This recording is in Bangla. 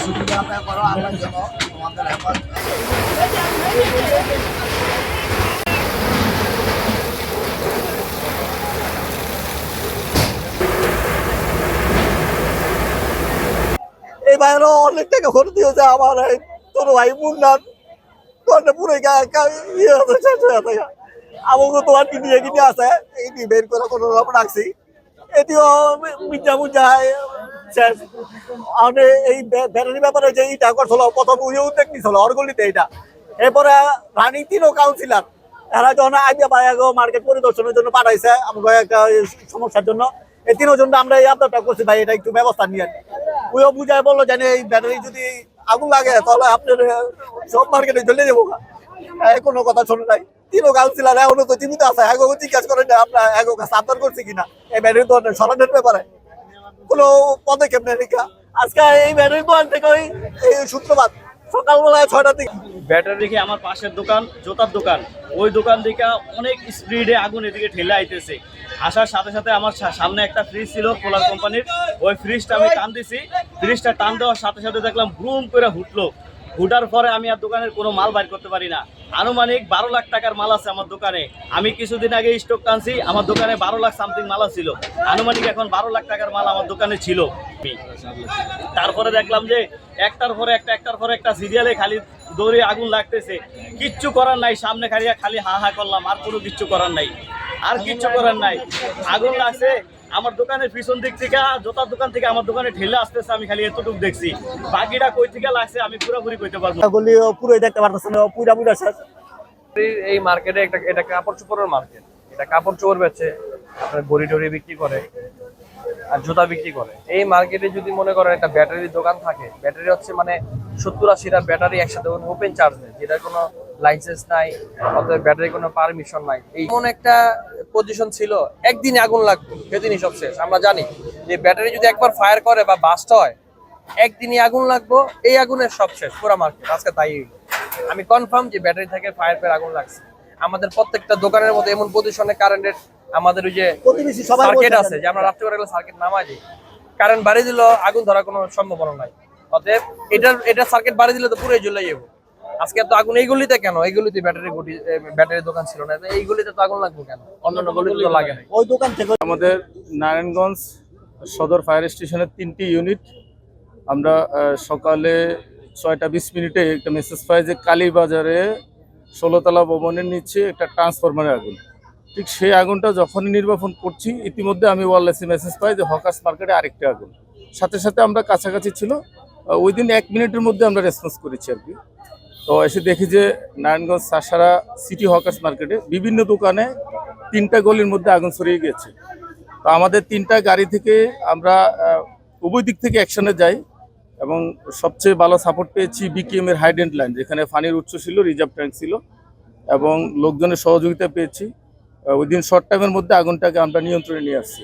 সুবিধা করো আমরা যেন তোমাদের এই বাইরে অনেক টাকা খরচ দিয়েছে আমার তোর ভাই মুন্নার তোরটা পুরো ইয়ে আছে শেষ হয়ে আছে আমাকে তোমার কিনে কিনে আছে এই বের করে কোনো রকম রাখছি এটিও মির্জা মুজা শেষ আমাদের এই ব্যাটারি ব্যাপারে যে ইটা করছিল প্রথম উদ্যোগ নিছিল অর্গলিতে এটা এরপরে রানিং তিনও কাউন্সিলার এরা যখন আইডিয়া পায় মার্কেট পরিদর্শনের জন্য পাঠাইছে আমাকে একটা সমস্যার জন্য এই তিনজন আমরা এই আপনারটা করছি ভাই এটা একটু ব্যবস্থা নিয়ে ওইও বুঝায় বললো জানি এই ব্যাটারি যদি আগুন লাগে তাহলে আপনার সব মার্কেটে চলে যাবো কোনো কথা শোনে নাই তিনও কাউন্সিলার এখনো তো জীবিত আছে এগো জিজ্ঞাসা করেন আপনার এগো কাছে আবদার করছে কিনা এই ব্যাটারি তো সরানোর ব্যাপারে কোনো পদক্ষেপ নেই আজকে এই ব্যাটারি দোকান থেকে ওই শুক্রবার সকালবেলায় 6টা থেকে ব্যাটারি দেখে আমার পাশের দোকান জুতার দোকান ওই দোকান থেকে অনেক স্পিডে আগুন এদিকে ঠেলে আইতেছে আসার সাথে সাথে আমার সামনে একটা ফ্রিজ ছিল কোলার কোম্পানির ওই ফ্রিজটা আমি টান দিছি ফ্রিজটা টান দেওয়ার সাথে সাথে দেখলাম ব্রুম করে হুটলো হুটার পরে আমি আর দোকানের কোনো মাল বাইর করতে পারি না আনুমানিক 12 লাখ টাকার মাল আছে আমার দোকানে আমি কিছুদিন আগে স্টক টানছি আমার দোকানে 12 লাখ সামথিং মাল ছিল আনুমানিক এখন 12 লাখ টাকার মাল আমার দোকানে ছিল তারপরে দেখলাম যে একটার পরে একটা সিরিয়ালে খালি দৌড়ে আগুন লাগতেছে কিচ্ছু করার নাই সামনে খালি হা হা করলাম আর কোনো কিচ্ছু করার নাই আগুন লাগছে আমার দোকানের পিছন দিক থেকে জুতার দোকান থেকে আমার দোকানে ঠেলে আসতেছে আমি খালি এতটুকু দেখছি বাকিটা কই থেকে লাগছে আমি পুরোপুরি কইতে পারবো না পুরোই দেখতে পারতেছে না পুরা শেষ এই মার্কেটে এটা কাপড় চোপড়ের মার্কেট এটা কাপড় চোপড় বেচে আপনার ঘড়ি টড়ি বিক্রি করে আর জুতা বিক্রি করে এই মার্কেটে যদি মনে করেন একটা ব্যাটারির দোকান থাকে ব্যাটারি হচ্ছে মানে 70-80টা ব্যাটারি একসাথে ওপেন চার্জ নেই যেটার কোনো লাইসেন্স নাই অথবা ব্যাটারি কোনো পারমিশন নাই এমন একটা পজিশন ছিল একদিনে আগুন লাগবে সেদিনই সব শেষ আমরা জানি যে ব্যাটারি যদি একবার ফায়ার করে বা বাস্ট হয় একদিনই আগুন লাগবো এই আগুনের সব শেষ পুরো মার্কেট আজকে তাই আমি কনফার্ম যে ব্যাটারি থেকে ফায়ার করে আগুন লাগছে আমাদের প্রত্যেকটা দোকানের মধ্যে এমন পজিশনে কারেন্টের আমাদের ওই যে সার্কিট আছে যে আমরা রাত্রে করে সার্কিট নামাই দিই কারেন্ট বাড়ি দিল আগুন ধরার কোনো সম্ভাবনা নাই অতএব এটা সার্কিট বাড়ি দিলে তো পুরোই জ্বলে যাবো আজকে তো আগুন এইগুলিতে কেন এইগুলিতে ব্যাটারি দোকান ছিল না এইগুলিতে তো আগুন লাগবে কেন অন্যান্য গলিতে তো লাগে না ওই দোকান থেকে আমাদের নারায়ণগঞ্জ সদর ফায়ার স্টেশনের 3টি ইউনিট আমরা সকালে 6:20 একটা মেসেজ পাই যে কালীবাজারে 16তলা ভবনের নিচে একটা ট্রান্সফরমারের আগুন ঠিক সেই আগুনটা যখনই নির্বাপন করছি ইতিমধ্যে আমি ওয়ারলেসে মেসেজ পাই যে হকার্স মার্কেটে আরেকটা আগুন সাথে সাথে আমরা কাছাকাছি ছিল উইদিন 1 মিনিটের মধ্যে আমরা রেসপন্স করেছি আর কি তো এসে দেখি যে নারায়ণগঞ্জ সাসারা সিটি হকার্স মার্কেটে বিভিন্ন দোকানে 3টা গলির মধ্যে আগুন ছড়িয়ে গেছে তো আমাদের 3টা গাড়ি থেকে আমরা উভয় দিক থেকে অ্যাকশনে যাই এবং সবচেয়ে ভালো সাপোর্ট পেয়েছি বিকেএম এর হাইডেন্ট লাইন যেখানে পানির উৎস ছিল রিজার্ভ ট্যাঙ্ক ছিল এবং লোকজনের সহযোগিতা পেয়েছি উইদিন শর্ট টাইমের মধ্যে আগুনটাকে আমরা নিয়ন্ত্রণে নিয়ে আসছি।